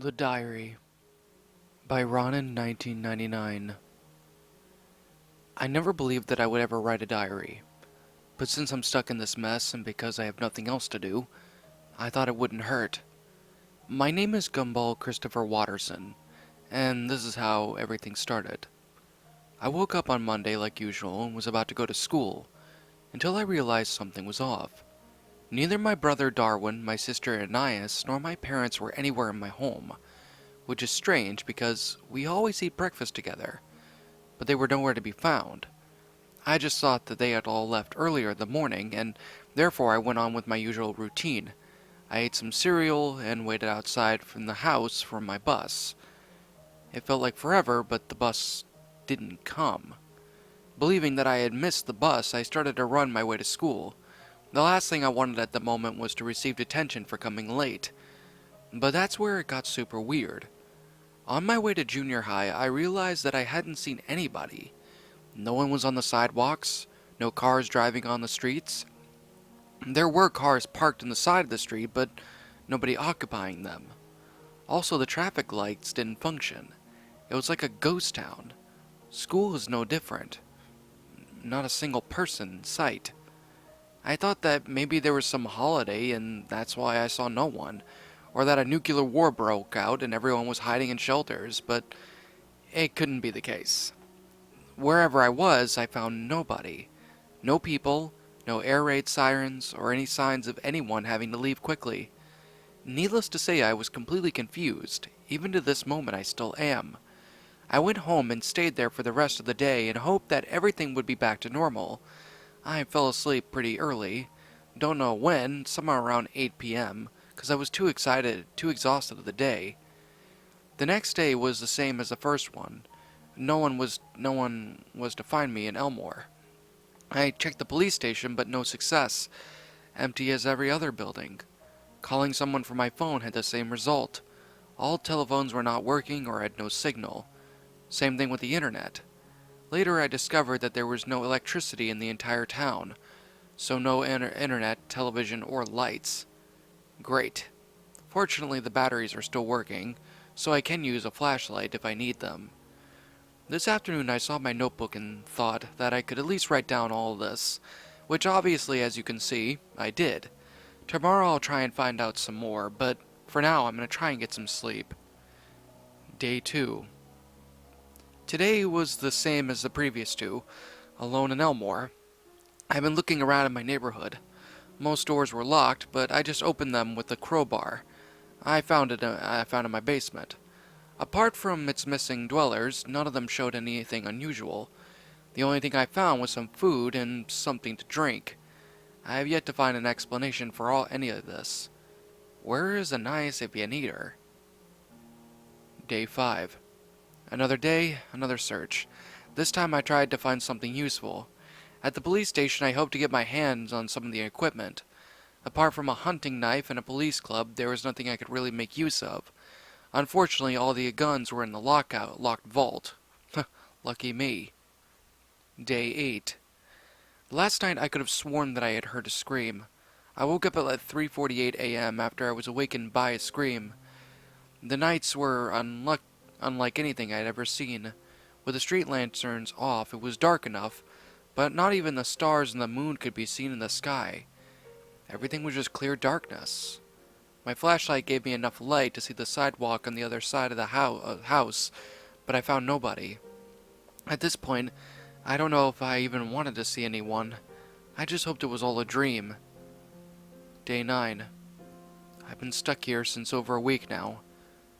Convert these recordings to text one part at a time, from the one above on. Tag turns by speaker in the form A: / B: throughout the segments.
A: The Diary by Ronin1999. I never believed that I would ever write a diary, but since I'm stuck in this mess and because I have nothing else to do, I thought it wouldn't hurt. My name is Gumball Christopher Watterson, and this is how everything started. I woke up on Monday like usual and was about to go to school, until I realized something was off. Neither my brother Darwin, my sister Anais, nor my parents were anywhere in my home, which is strange because we always eat breakfast together, but they were nowhere to be found. I just thought that they had all left earlier in the morning, and therefore I went on with my usual routine. I ate some cereal and waited outside from the house for my bus. It felt like forever, but the bus didn't come. Believing that I had missed the bus, I started to run my way to school. The last thing I wanted at the moment was to receive detention for coming late. But that's where it got super weird. On my way to junior high, I realized that I hadn't seen anybody. No one was on the sidewalks, no cars driving on the streets. There were cars parked on the side of the street, but nobody occupying them. Also, the traffic lights didn't function. It was like a ghost town. School is no different. Not a single person in sight. I thought that maybe there was some holiday and that's why I saw no one, or that a nuclear war broke out and everyone was hiding in shelters, but it couldn't be the case. Wherever I was, I found nobody. No people, no air raid sirens, or any signs of anyone having to leave quickly. Needless to say, I was completely confused. Even to this moment, I still am. I went home and stayed there for the rest of the day and hoped that everything would be back to normal. I fell asleep pretty early. Don't know when, somewhere around 8 p.m., because I was too exhausted of the day. The next day was the same as the first one. No one was to find me in Elmore. I checked the police station, but no success. Empty as every other building. Calling someone from my phone had the same result. All telephones were not working or had no signal. Same thing with the internet. Later I discovered that there was no electricity in the entire town, so no internet, television, or lights. Great. Fortunately, the batteries are still working, so I can use a flashlight if I need them. This afternoon I saw my notebook and thought that I could at least write down all this, which obviously, as you can see, I did. Tomorrow I'll try and find out some more, but for now I'm going to try and get some sleep. Day 2. Today was the same as the previous two, alone in Elmore. I've been looking around in my neighborhood. Most doors were locked, but I just opened them with a crowbar. I found it in my basement. Apart from its missing dwellers, none of them showed anything unusual. The only thing I found was some food and something to drink. I have yet to find an explanation for any of this. Where is Anais if you need her? Day 5. Another day, another search. This time I tried to find something useful. At the police station I hoped to get my hands on some of the equipment. Apart from a hunting knife and a police club, there was nothing I could really make use of. Unfortunately, all the guns were in the locked vault. Lucky me. Day 8. Last night I could have sworn that I had heard a scream. I woke up at like 3:48 a.m. after I was awakened by a scream. The nights were unlike anything I had ever seen. With the street lanterns off, it was dark enough, but not even the stars and the moon could be seen in the sky. Everything was just clear darkness. My flashlight gave me enough light to see the sidewalk on the other side of the house, but I found nobody. At this point, I don't know if I even wanted to see anyone. I just hoped it was all a dream. Day 9. I've been stuck here since over a week now.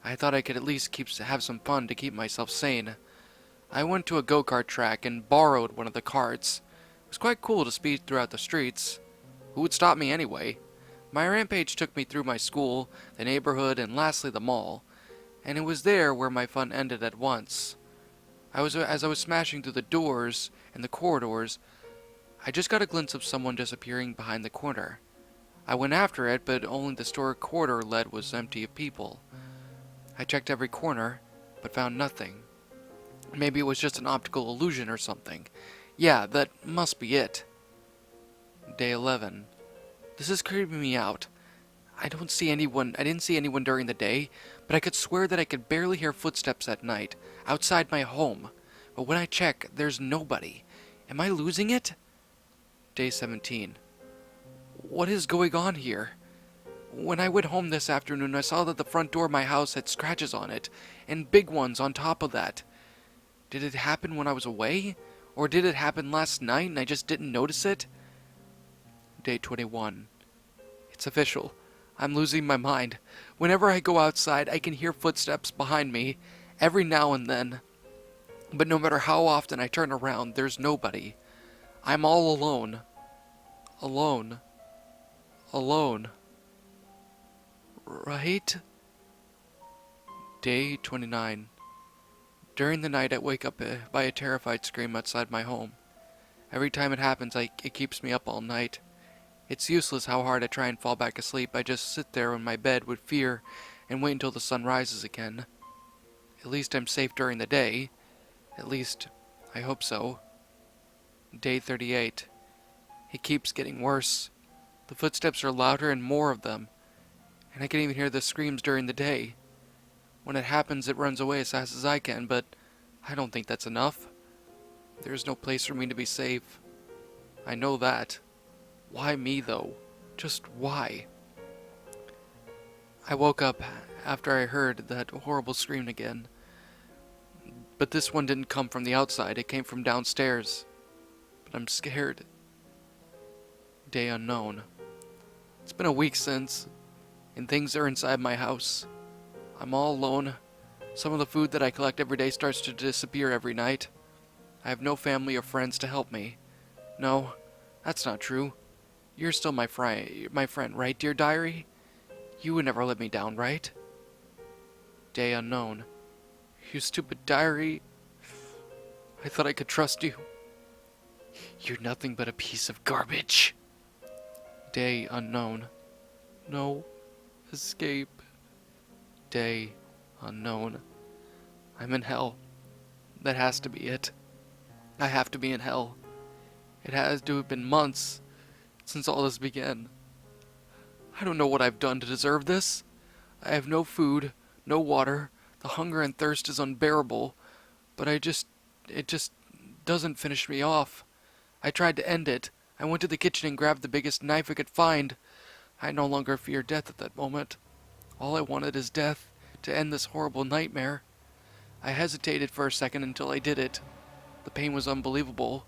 A: I thought I could at least have some fun to keep myself sane. I went to a go-kart track and borrowed one of the carts. It was quite cool to speed throughout the streets. Who would stop me anyway? My rampage took me through my school, the neighborhood, and lastly the mall. And it was there where my fun ended at once. As I was smashing through the doors and the corridors, I just got a glimpse of someone disappearing behind the corner. I went after it, but only the store corridor lead was empty of people. I checked every corner, but found nothing. Maybe it was just an optical illusion or something. Yeah, that must be it. Day 11. This is creeping me out. I didn't see anyone during the day, but but I could swear that I could barely hear footsteps at night, outside my home. But when I check, there's nobody. Am I losing it? Day 17. What is going on here? When I went home this afternoon, I saw that the front door of my house had scratches on it, and big ones on top of that. Did it happen when I was away? Or did it happen last night and I just didn't notice it? Day 21. It's official. I'm losing my mind. Whenever I go outside, I can hear footsteps behind me, every now and then. But no matter how often I turn around, there's nobody. I'm all alone. Alone. Alone. Right? Day 29. During the night, I wake up by a terrified scream outside my home. Every time it happens, it keeps me up all night. It's useless how hard I try and fall back asleep. I just sit there in my bed with fear and wait until the sun rises again. At least I'm safe during the day. At least, I hope so. Day 38. It keeps getting worse. The footsteps are louder and more of them, and I can even hear the screams during the day. When it happens, it runs away as fast as I can, but I don't think that's enough. There's no place for me to be safe. I know that. Why me, though? Just why? I woke up after I heard that horrible scream again. But this one didn't come from the outside, it came from downstairs. But I'm scared. Day unknown. It's been a week since, and things are inside my house. I'm all alone. Some of the food that I collect every day starts to disappear every night. I have no family or friends to help me. No, that's not true. You're still my friend, right, dear diary? You would never let me down, right? Day unknown. You stupid diary. I thought I could trust you. You're nothing but a piece of garbage. Day unknown. No escape. Day unknown. I'm in hell. That has to be it. I have to be in hell. It has to have been months since all this began. I don't know what I've done to deserve this. I have no food, no water. The hunger and thirst is unbearable, but it just doesn't finish me off. I tried to end it. I went to the kitchen and grabbed the biggest knife I could find. I no longer fear death at that moment. All I wanted is death, to end this horrible nightmare. I hesitated for a second until I did it. The pain was unbelievable.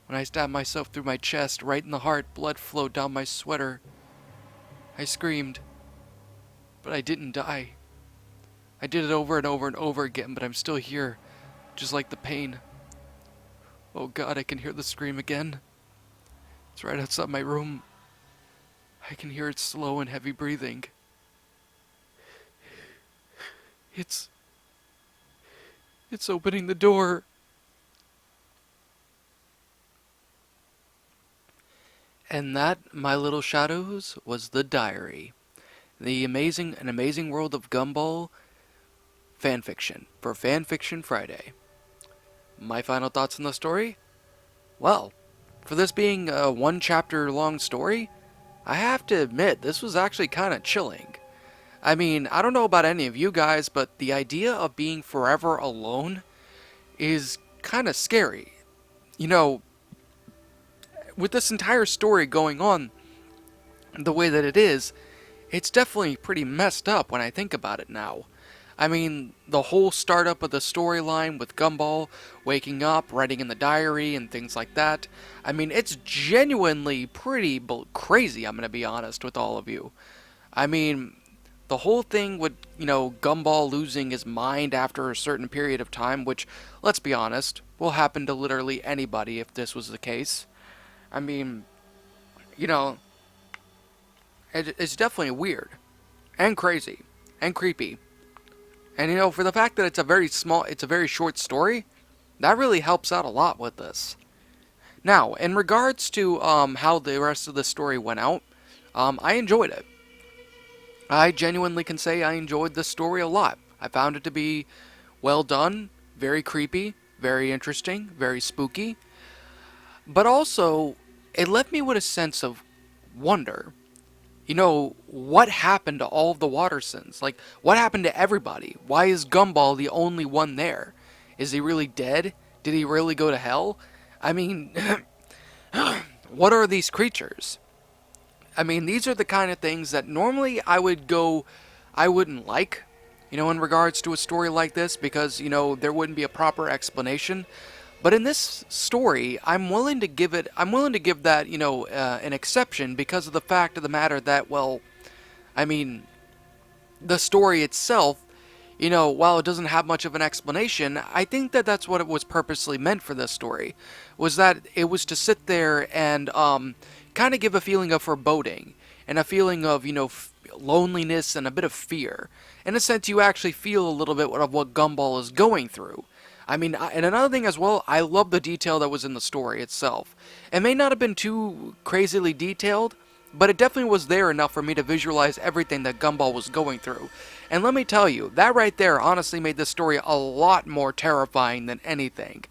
A: When I stabbed myself through my chest, right in the heart, blood flowed down my sweater. I screamed, but I didn't die. I did it over and over and over again, but I'm still here, just like the pain. Oh God, I can hear the scream again. It's right outside my room. I can hear its slow and heavy breathing. It's opening the door. And that, my little shadows, was the diary. The amazing world of Gumball fanfiction for Fanfiction Friday. My final thoughts on the story? Well, for this being a one chapter long story, I have to admit this was actually kind of chilling. I mean, I don't know about any of you guys, but the idea of being forever alone is kind of scary. You know, with this entire story going on the way that it is, it's definitely pretty messed up when I think about it now. I mean, the whole startup of the storyline with Gumball waking up, writing in the diary, and things like that. I mean, it's genuinely pretty crazy, I'm going to be honest with all of you. I mean, the whole thing with, Gumball losing his mind after a certain period of time, which, let's be honest, will happen to literally anybody if this was the case. I mean, it's definitely weird, and crazy, and creepy. And for the fact that it's a very short story, that really helps out a lot with this. Now, in regards to how the rest of the story went out, I enjoyed it. I genuinely can say I enjoyed this story a lot. I found it to be well done, very creepy, very interesting, very spooky. But also, it left me with a sense of wonder. what happened to all of the Watersons? Like, what happened to everybody? Why is Gumball the only one there? Is he really dead? Did he really go to hell? I mean, what are these creatures? I mean, these are the kind of things that normally I wouldn't like, in regards to a story like this, because, there wouldn't be a proper explanation. But in this story, I'm willing to give that, an exception because of the fact of the matter that, well, I mean, the story itself, while it doesn't have much of an explanation, I think that that's what it was purposely meant for this story, was that it was to sit there and kind of give a feeling of foreboding and a feeling of, loneliness and a bit of fear. In a sense, you actually feel a little bit of what Gumball is going through. I mean, and another thing as well, I love the detail that was in the story itself. It may not have been too crazily detailed, but it definitely was there enough for me to visualize everything that Gumball was going through. And let me tell you, that right there honestly made this story a lot more terrifying than anything.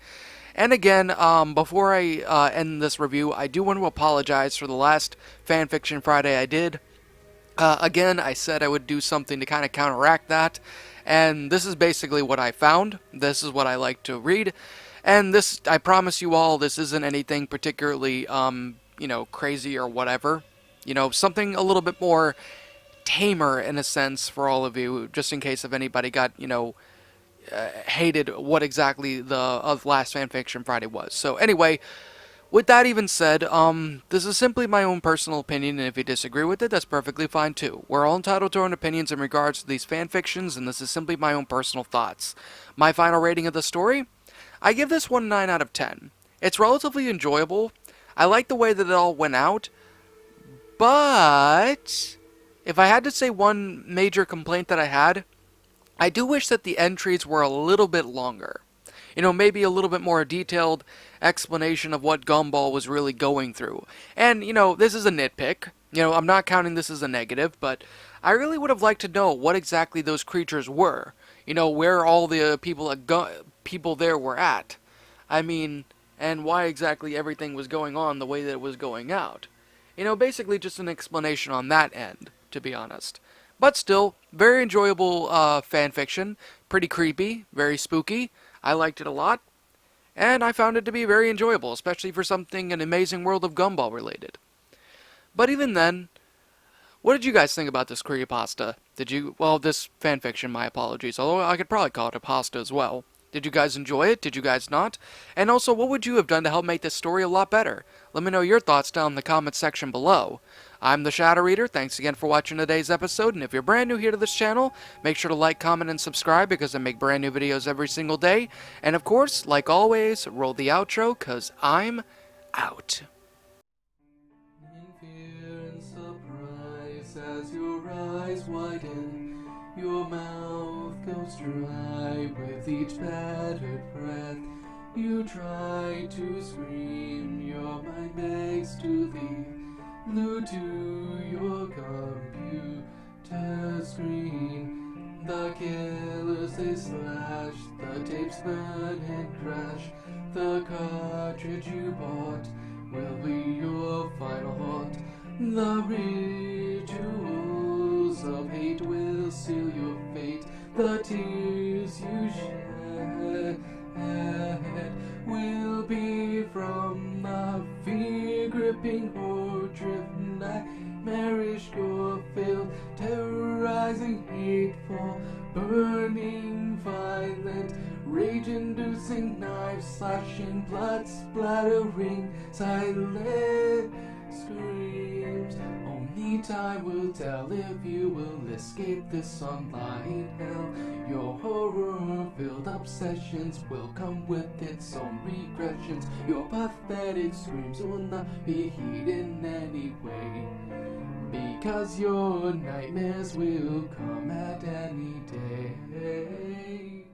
A: And again, before I end this review, I do want to apologize for the last Fanfiction Friday I did. Again, I said I would do something to kind of counteract that, and this is basically what I found. This is what I like to read, and this, I promise you all, this isn't anything particularly, crazy or whatever. Something a little bit more tamer in a sense for all of you, just in case if anybody got, hated what exactly the last Fanfiction Friday was. So anyway, with that even said, this is simply my own personal opinion, and if you disagree with it, that's perfectly fine too. We're all entitled to our own opinions in regards to these fanfictions, and this is simply my own personal thoughts. My final rating of the story? I give this one 9 out of 10. It's relatively enjoyable. I like the way that it all went out, but if I had to say one major complaint that I had, I do wish that the entries were a little bit longer. Maybe a little bit more detailed explanation of what Gumball was really going through. And, this is a nitpick. I'm not counting this as a negative, but I really would have liked to know what exactly those creatures were. Where all the people there were at. I mean, and why exactly everything was going on the way that it was going out. Basically just an explanation on that end, to be honest. But still, very enjoyable fanfiction. Pretty creepy, very spooky. I liked it a lot, and I found it to be very enjoyable, especially for something an amazing world of Gumball related. But even then, what did you guys think about this creepypasta? This fanfiction, my apologies, although I could probably call it a pasta as well. Did you guys enjoy it? Did you guys not? And also, what would you have done to help make this story a lot better? Let me know your thoughts down in the comments section below. I'm the Shadow Reader. Thanks again for watching today's episode, and if you're brand new here to this channel, make sure to like, comment, and subscribe because I make brand new videos every single day. And of course, like always, roll the outro, cause I'm out.
B: In fear and surprise as your eyes widen, your mouth goes dry with each battered breath. You try to scream, your mind begs to leave, glued to your computer screen. The killers they slash, the tapes burn and crash. The cartridge you bought will be your final haunt. The rituals of hate will seal your fate. The tears you shed will be from the fear-gripping horde-driven nightmarish gore-filled, terrorizing, hateful, burning, violent, rage-inducing, knife-slashing, blood-splattering, silent screams. Only time will tell if you will escape this online hell. Your horror-filled obsessions will come with its own regressions. Your pathetic screams will not be heeded in any way, because your nightmares will come at any day.